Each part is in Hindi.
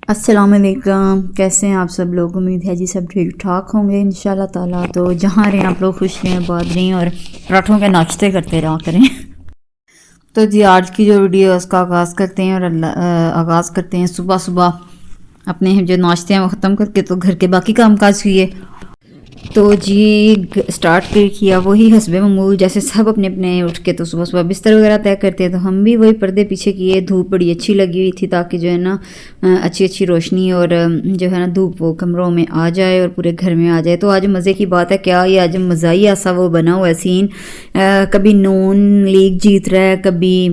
अस्सलाम वालेकुम। कैसे हैं आप सब लोग? उम्मीद है जी सब ठीक ठाक होंगे इंशाल्लाह ताला। तो जहाँ रहें आप लोग खुश रहें, आबाद रहें और पराठों के नाश्ते करते रहा करें। तो जी आज की जो वीडियो है उसका आगाज़ करते हैं और आगाज़ करते हैं सुबह सुबह अपने जो नाश्ते हैं वो ख़त्म करके तो घर के बाकी काम काज किए। तो जी स्टार्ट किया वही हस्बे मामूल, जैसे सब अपने अपने उठ के तो सुबह सुबह बिस्तर वगैरह तय करते हैं, तो हम भी वही पर्दे पीछे किए। धूप बड़ी अच्छी लगी हुई थी ताकि जो है ना अच्छी अच्छी रोशनी और जो है ना धूप वो कमरों में आ जाए और पूरे घर में आ जाए। तो आज मज़े की बात है क्या, ये आज मज़ाई ऐसा वो बना हुआ है सीन। कभी नून लीग जीत रहा है, कभी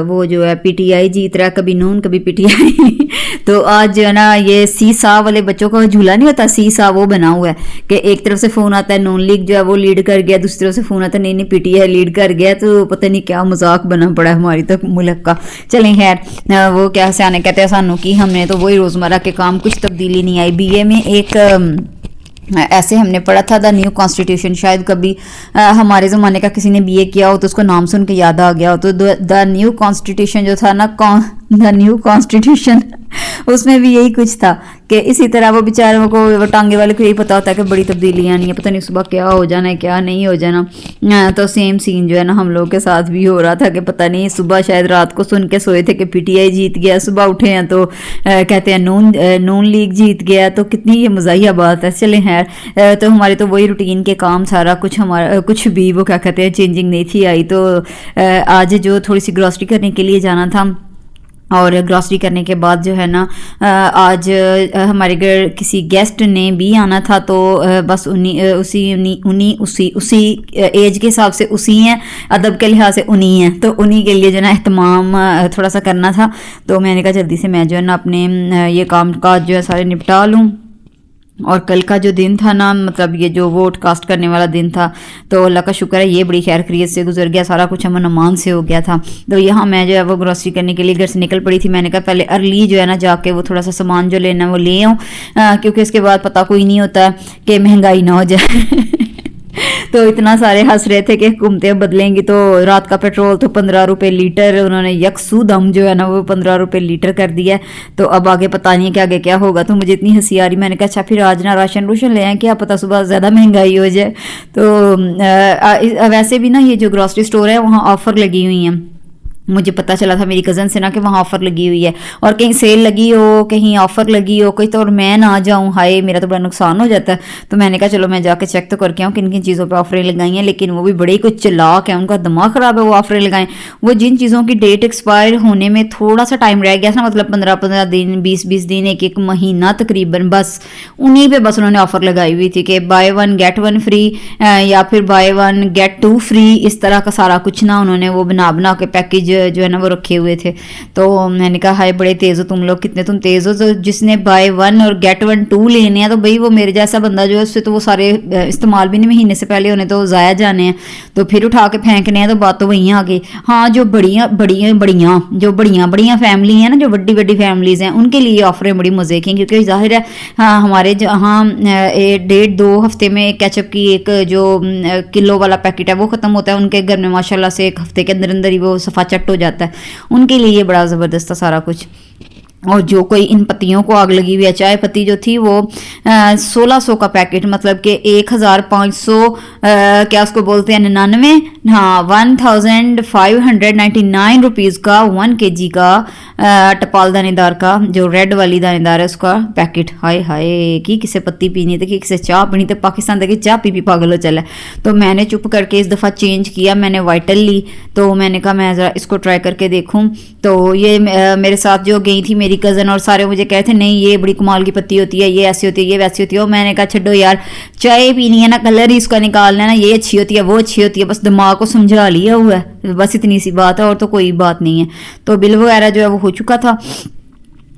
वो जो है पीटीआई जीत रहा है, कभी नून कभी पीटीआई। तो आज जो है ना ये सीसा वाले बच्चों का झूला नहीं होता, सीसा वो बना हुआ है कि एक तरफ से फ़ोन आता है नून लीग जो है वो लीड कर गया, दूसरी तरफ से फ़ोन आता है नहीं पीटीआई लीड कर गया। तो पता नहीं क्या मजाक बना पड़ा है हमारी तो मुल्क का। चलें खैर, वो क्या सियाने कहते हैं सानू कि हमने तो वही रोज़मर्रा के काम, कुछ तब्दीली नहीं आई। बीए में एक ऐसे हमने पढ़ा था द न्यू कॉन्स्टिट्यूशन, शायद कभी हमारे ज़माने का किसी ने बीए किया हो तो उसको नाम सुन के याद आ गया हो। तो द न्यू कॉन्स्टिट्यूशन जो था ना, द न्यू कॉन्स्टिट्यूशन उसमें भी यही कुछ था कि इसी तरह वो बेचारों को, वो टांगे वाले को यही पता होता है कि बड़ी तब्दीलियाँ नहीं है, पता नहीं सुबह क्या हो जाना है क्या नहीं हो जाना। तो सेम सीन जो है ना हम लोग के साथ भी हो रहा था कि पता नहीं सुबह शायद रात को सुन के सोए थे कि पीटीआई जीत गया, सुबह उठे हैं तो कहते हैं नून लीग जीत गया। तो कितनी ये मज़ाहिया बात है। चले खैर, तो हमारे तो वही रूटीन के काम सारा कुछ, हमारा कुछ भी वो क्या कहते हैं चेंजिंग नहीं थी आई। तो आज जो थोड़ी सी ग्रॉसरी करने के लिए जाना था और ग्रॉसरी करने के बाद जो है ना आज हमारे घर किसी गेस्ट ने भी आना था। तो बस उसी एज के हिसाब से उसी हैं, अदब के लिहाज से उन्हीं हैं, तो उन्हीं के लिए जो है ना एहतमाम थोड़ा सा करना था। तो मैंने कहा जल्दी से मैं जो है ना अपने ये काम काज जो है सारे निपटा लूँ। और कल का जो दिन था ना, मतलब ये जो वोट कास्ट करने वाला दिन था, तो अल्लाह का शुक्र है ये बड़ी खैर खैरियत से गुजर गया, सारा कुछ अमन अमान से हो गया था। तो यहाँ मैं जो है वो ग्रॉसरी करने के लिए घर से निकल पड़ी थी। मैंने कहा पहले अर्ली जो है ना जाके वो थोड़ा सा सामान जो लेना वो ले आऊँ, क्योंकि इसके बाद पता कोई नहीं होता कि महंगाई ना हो जाए। तो इतना सारे हंस रहे थे कि हुकूमतें बदलेंगी तो रात का पेट्रोल तो 15 रुपये लीटर, उन्होंने यकसू दम जो है ना वो 15 रुपये लीटर कर दिया। तो अब आगे पता नहीं कि आगे क्या होगा। तो मुझे इतनी हंसी आ रही, मैंने कहा अच्छा फिर आज ना राशन रूशन ले आए, क्या पता सुबह ज़्यादा महंगाई हो जाए। तो वैसे भी ना ये जो ग्रॉसरी स्टोर है वहाँ ऑफ़र लगी हुई हैं। मुझे पता चला था मेरी कज़न से ना कि वहाँ ऑफ़र लगी हुई है, और कहीं सेल लगी हो, कहीं ऑफ़र लगी हो, कोई तो और मैं ना जाऊँ, हाय मेरा तो बड़ा नुकसान हो जाता है। तो मैंने कहा चलो मैं जाके चेक तो करके आऊँ किन किन चीज़ों पे ऑफ़रें लगाई हैं। लेकिन वो भी बड़े कुछ चलाक है, उनका दिमाग ख़राब है, वो ऑफ़रें लगाएं। वो जिन चीज़ों की डेट एक्सपायर होने में थोड़ा सा टाइम रह गया था, मतलब 15-15 दिन, 20-20 दिन, एक महीना तकरीबन, बस उन्हीं पर बस उन्होंने ऑफ़र लगाई हुई थी कि बाय 1 गेट 1 फ्री या फिर बाय 1 गेट 2 फ्री, इस तरह का सारा कुछ ना उन्होंने वो बना के पैकेज जो है ना वो रखे हुए थे। तो मैंने कहा हाय बड़े तेज़ हो तुम लोग, कितने तुम तेज़ हो। तो जिसने बाय 1 और गेट 1 2 लेने हैं तो भाई वो मेरे जैसा बंदा जो है उससे तो वो सारे इस्तेमाल भी नहीं महीने से पहले होने, तो ज़ाया जाने हैं, तो फिर उठा के फेंकने हैं। तो बात तो वहीं आ गई। हाँ, जो बड़ियाँ फैमिली हैं ना, जो बड़ी बड़ी फैमिलीज़ हैं, उनके लिए ऑफरें बड़ी मज़े की, क्योंकि जाहिर है हाँ हमारे जहाँ 1.5-2 हफ्ते में केचप की एक जो किलो वाला पैकेट है वो ख़त्म होता है, उनके घर में माशाल्लाह से 1 हफ्ते के अंदर अंदर ही वो सफ़ा चट हो जाता है। उनके लिए ये बड़ा ज़बरदस्त था सारा कुछ। और जो कोई इन पत्तियों को आग लगी हुई है, चाय पत्ती जो थी वो 1600 का पैकेट, मतलब कि 1500 क्या उसको बोलते हैं 99, हाँ 1599 रुपीज़ का 1 kg का टपाल दानेदार का जो रेड वाली दानेदार है उसका पैकेट। हाय हाय की किसे पत्ती पीनी थी, कि किसे चाय पीनी थी, पाकिस्तान तक चाय पी पागल हो चला। तो मैंने चुप करके इस दफ़ा चेंज किया, मैंने वाइटल ली। तो मैंने कहा मैं ज़रा इसको ट्राई करके देखूँ। तो ये मेरे साथ जो गई थी मेरी कज़न, और सारे मुझे कहे थे नहीं ये बड़ी कमाल की पत्ती होती है, ये ऐसी होती है, ये वैसी होती है। और मैंने कहा छड्डो यार, चाय पीनी है ना, कलर ही इसका निकालना है ना, ये अच्छी होती है वो अच्छी होती है, बस दिमाग को समझा लिया हुआ है, बस इतनी सी बात है और तो कोई बात नहीं है। तो बिल वगैरह जो है वो हो चुका था,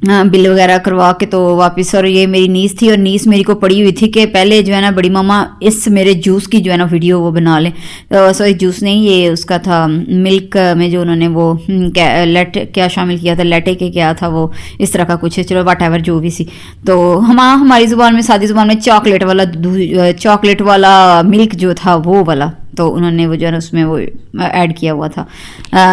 बिल वगैरह करवा के तो वापस। और ये मेरी नीस थी, और नीस मेरी को पड़ी हुई थी कि पहले जो है ना बड़ी मामा इस मेरे जूस की जो है ना वीडियो वो बना लें। तो सॉरी जूस नहीं, ये उसका था मिल्क में जो उन्होंने वो क्या शामिल किया था, लेटे के क्या था वो, इस तरह का कुछ है, चलो वट एवर जो भी सी। तो हमारी ज़ुबान में, सादी ज़ुबान में चॉकलेट वाला मिल्क जो था वो वाला तो उन्होंने वो जो है ना उसमें वो ऐड किया हुआ था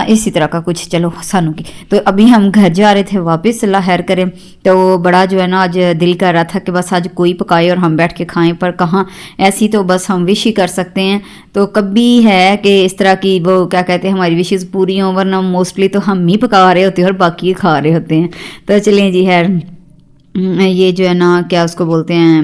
इसी तरह का कुछ। चलो सानू की तो अभी हम घर जा रहे थे वापस, अल्लाह खैर करें। तो बड़ा जो है ना आज दिल कर रहा था कि बस आज कोई पकाए और हम बैठ के खाएं, पर कहाँ, ऐसी तो बस हम विश ही कर सकते हैं। तो कभी है कि इस तरह की वो क्या कहते हैं हमारी विशेज़ पूरी हों, वरना मोस्टली तो हम ही पका रहे होते हैं और बाकी खा रहे होते हैं। तो चलें जी खैर, ये जो है ना क्या उसको बोलते हैं,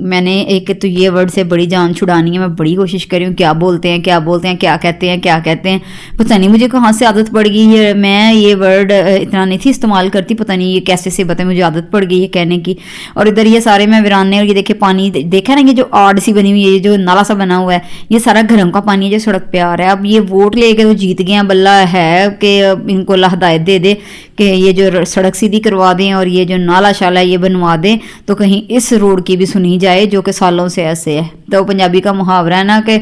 मैंने एक तो ये वर्ड से बड़ी जान छुड़ानी है, मैं बड़ी कोशिश कर रही हूँ क्या बोलते हैं क्या बोलते हैं, क्या कहते हैं क्या कहते हैं, पता नहीं मुझे कहाँ से आदत पड़ गई है। मैं ये वर्ड इतना नहीं थी इस्तेमाल करती, पता नहीं ये कैसे से बताए मुझे आदत पड़ गई है कहने की। और इधर ये सारे मैं वीराने, और ये देखे पानी देखा ना, ये जो आड़ सी बनी हुई है, ये जो नाला सा बना हुआ है, ये सारा घरों का पानी है जो सड़क पे आ रहा है। अब ये वोट लेके तो जीत गए हैं, बल्ला है कि इनको अल्लाह हिदायत दे दे कि ये जो सड़क सीधी करवा दें और ये जो नाला शाला ये बनवा दें, तो कहीं इस रोड की भी सुनी जाए जो कि सालों से ऐसे है। तो पंजाबी का मुहावरा है ना कि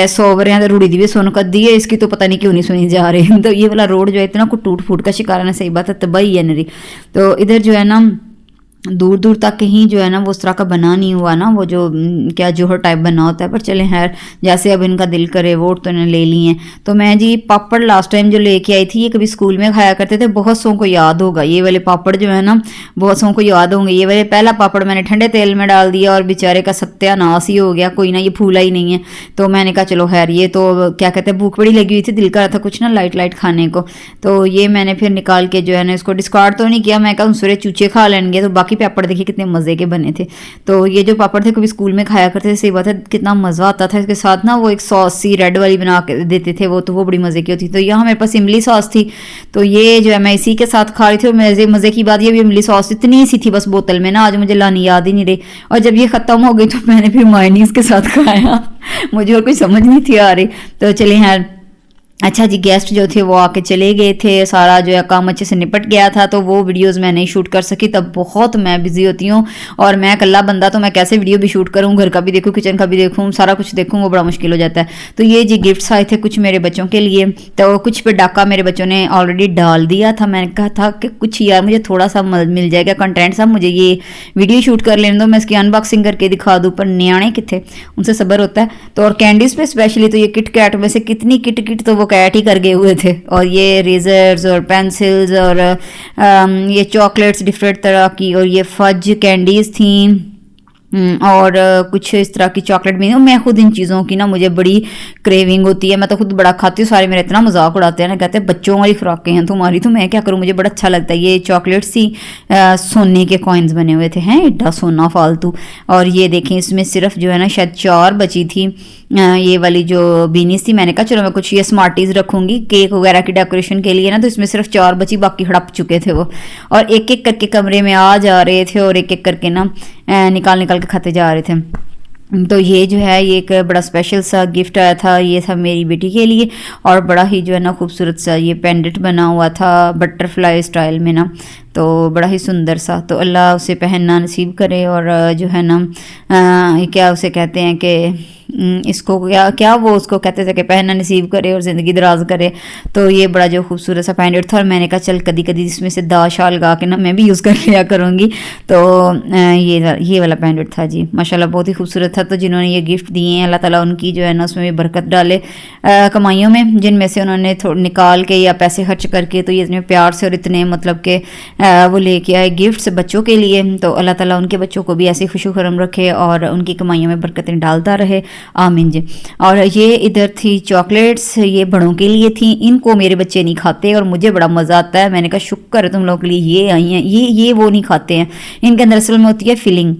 100 वरियां ते रूड़ी दी भी सुन कद्दी है, इसकी तो पता नहीं क्यों नहीं सुनी जा रही। तो ये वाला रोड जो है इतना को टूट फूट का शिकार है ना, सही बात है, तबाही है नरी। तो इधर जो है ना दूर दूर तक कहीं जो है ना वो उस तरह का बना नहीं हुआ ना, वो जो क्या जोहर टाइप बना होता है। पर चले खैर, जैसे अब इनका दिल करे, वोट तो इन्हें ले लिए हैं। तो मैं जी पापड़ लास्ट टाइम जो लेके आई थी, ये कभी स्कूल में खाया करते थे, बहुत सौ को याद होगा ये वाले पापड़ जो है ना, बहुत सौ को याद होंगे। ये वाले पहला पापड़ मैंने ठंडे तेल में डाल दिया और बेचारे का सत्यानाश ही हो गया, कोई ना ये फूला ही नहीं है। तो मैंने कहा चलो खैर, ये तो क्या कहते हैं भूख बड़ी लगी हुई थी, दिल कर रहा था कुछ ना लाइट लाइट खाने को। तो ये मैंने फिर निकाल के जो है ना इसको डिस्कार्ड तो नहीं किया, मैं कहा दूसरे चूचे खा लेंगे। तो बाकी पापड़ देखिए कितने मज़े के बने थे। तो ये जो पापड़ थे कभी स्कूल में खाया करते थे, सही बात है कितना मज़ा आता था। इसके साथ ना वो एक सॉस सी रेड वाली बना के देते थे, वो तो वो बड़ी मज़े की होती। तो यहाँ मेरे पास इमली सॉस थी, तो ये जो है मैं इसी के साथ खा रही थी। और मज़े की बात ये भी इमली सॉस इतनी सी थी बस बोतल में ना, आज मुझे लानी याद ही नहीं रही। और जब ये ख़त्म हो गई तो मैंने फिर मायोनीज़ के साथ खाया, मुझे और कुछ समझ नहीं थी आ रही। तो चले यार, अच्छा जी, गेस्ट जो थे वो आके चले गए थे, सारा जो है काम अच्छे से निपट गया था। तो वो वीडियोस मैं नहीं शूट कर सकी, तब बहुत मैं बिजी होती हूँ और मैं अकेला बंदा, तो मैं कैसे वीडियो भी शूट करूँ, घर का भी देखूँ, किचन का भी देखूँ, सारा कुछ देखूँ, वो बड़ा मुश्किल हो जाता है। तो ये जी गिफ्ट्स आए थे कुछ मेरे बच्चों के लिए, तो कुछ पे डाका मेरे बच्चों ने ऑलरेडी डाल दिया था। मैंने कहा था कि कुछ यार मुझे थोड़ा सा मिल जाएगा कंटेंट सा, मुझे ये वीडियो शूट कर लेने दो, मैं इसकी अनबॉक्सिंग करके दिखा दूँ। पर न्याणे कितने, उनसे सब्र होता है। तो और कैंडीज़ पे स्पेशली, तो ये किट कैट में से कितनी किट तो वो कैट ही कर गए हुए थे। और ये रेजर्स और पेंसिल्स और ये चॉकलेट्स डिफरेंट तरह की, और ये फज कैंडीज थी और कुछ इस तरह की चॉकलेट भी। मैं खुद इन चीज़ों की ना मुझे बड़ी क्रेविंग होती है, मैं तो खुद बड़ा खाती हूँ। सारे मेरे इतना मजाक उड़ाते हैं ना, कहते हैं बच्चों वाली खुराकें हैं तुम्हारी, तो मैं क्या करूँ, मुझे बड़ा अच्छा लगता है। ये चॉकलेट्स ही सोने के कॉइन्स बने हुए थे, हैं एड्डा सोना फालतू। और ये देखें इसमें सिर्फ जो है ना शायद 4 बची थी ये वाली जो बीनीस थी। मैंने कहा चलो मैं कुछ ये स्मार्टीज रखूंगी केक वगैरह की डेकोरेशन के लिए ना, तो इसमें सिर्फ 4 बची, बाकी हड़प चुके थे वो। और एक एक करके कमरे में आ जा रहे थे और एक एक करके ना निकाल के खाते जा रहे थे। तो ये जो है ये एक बड़ा स्पेशल सा गिफ्ट आया था, ये था मेरी बेटी के लिए। और बड़ा ही जो है ना खूबसूरत सा ये पेंडेंट बना हुआ था बटरफ्लाई स्टाइल में ना, तो बड़ा ही सुंदर सा। तो अल्लाह उसे पहनना नसीब करे। और जो है ना क्या उसे कहते हैं कि इसको क्या वो उसको कहते थे कि पहनना नसीब करे और ज़िंदगी दराज करे। तो ये बड़ा जो खूबसूरत सा पेंडेंट था, और मैंने कहा चल कदी कदी इसमें से दाग शाल गा के ना मैं भी यूज़ कर लिया करूँगी। तो ये वाला पेंडेंट था जी, माशाल्लाह बहुत ही खूबसूरत था। तो जिन्होंने ये गिफ्ट दिए हैं अल्लाह ताला उनकी जो है ना उसमें भी बरकत डाले कमाइयों में, जिनमें से उन्होंने निकाल के या पैसे खर्च करके, तो ये इतने प्यार से और इतने मतलब के वो लेके आए गिफ्ट्स बच्चों के लिए। तो अल्लाह ताला उनके बच्चों को भी ऐसे खुशो खरम रखे और उनकी कमाइयों में बरकतें डालता रहे, आमीन जी। और ये इधर थी चॉकलेट्स, ये बड़ों के लिए थी, इनको मेरे बच्चे नहीं खाते और मुझे बड़ा मज़ा आता है। मैंने कहा शुक्र है तुम लोगों के लिए ये आई हैं, ये वो नहीं खाते हैं, इनके अंदर असल में होती है फिलिंग,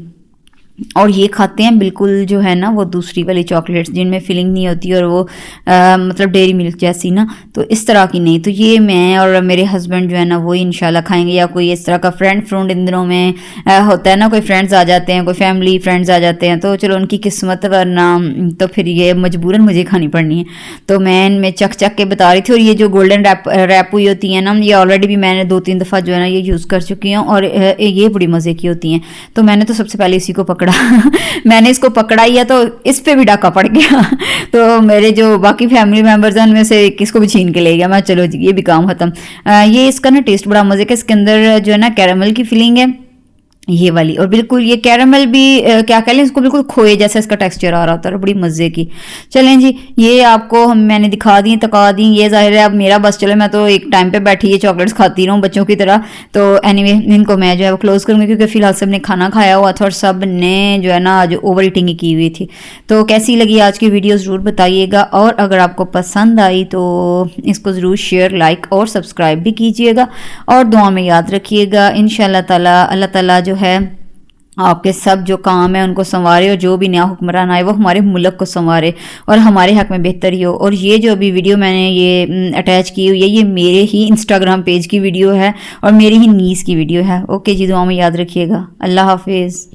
और ये खाते हैं बिल्कुल जो है ना वो दूसरी वाली चॉकलेट्स जिनमें फिलिंग नहीं होती और वो मतलब डेयरी मिल्क जैसी ना, तो इस तरह की नहीं। तो ये मैं और मेरे हस्बैंड जो है ना वो इंशाल्लाह खाएंगे, या कोई इस तरह का फ्रेंड इन दिनों में होता है ना, कोई फ्रेंड्स आ जाते हैं, कोई फैमिली फ्रेंड्स आ जाते हैं, तो चलो उनकी किस्मत, वरना तो फिर ये मजबूरन मुझे खानी पड़नी है। तो मैं इनमें चक के बता रही थी। और ये जो गोल्डन रैप हुई होती है ना, ये ऑलरेडी भी मैंने 2-3 दफ़ा जो है ना ये यूज़ कर चुकी हूँ, और ये बड़ी मज़े की होती हैं। तो मैंने तो सबसे पहले इसी को पकड़ा मैंने इसको पकड़ा ही है, तो इस पे भी डाका पड़ गया तो मेरे जो बाकी फैमिली मेंबर्स हैं उनमें से किसको भी छीन के ले गया। मैं चलो जी ये भी काम खत्म। ये इसका ना टेस्ट बड़ा मज़े का, इसके अंदर जो है ना कैरामल की फीलिंग है, ये वाली। और बिल्कुल ये कैरामल भी क्या कह लें इसको, बिल्कुल खोए जैसा इसका टेक्सचर आ रहा होता है, बड़ी मज़े की। चलें जी, ये आपको हम मैंने दिखा दी तका दी, ये जाहिर है अब मेरा बस चले, मैं तो एक टाइम पे बैठी ये चॉकलेट्स खाती रहूँ बच्चों की तरह। तो एनीवे इनको मैं जो है वो क्लोज़ करूँगी, क्योंकि फ़िलहाल सब ने खाना खाया हुआ था और सब ने जो है ना आज ओवर ईटिंग की हुई थी। तो कैसी लगी आज की वीडियो ज़रूर बताइएगा, और अगर आपको पसंद आई तो इसको ज़रूर शेयर, लाइक और सब्सक्राइब भी कीजिएगा, और दुआ में याद रखिएगा। इंशाअल्लाह ताला अल्लाह ताला जो है आपके सब जो काम है उनको संवारे, और जो भी नया हुक्मरान आए वो हमारे मुल्क को संवारे और हमारे हक में बेहतरी हो। और ये जो अभी वीडियो मैंने ये अटैच की हुई है, ये मेरे ही इंस्टाग्राम पेज की वीडियो है और मेरी ही नीस की वीडियो है। ओके जी, दुआ में याद रखिएगा। अल्लाह हाफिज़।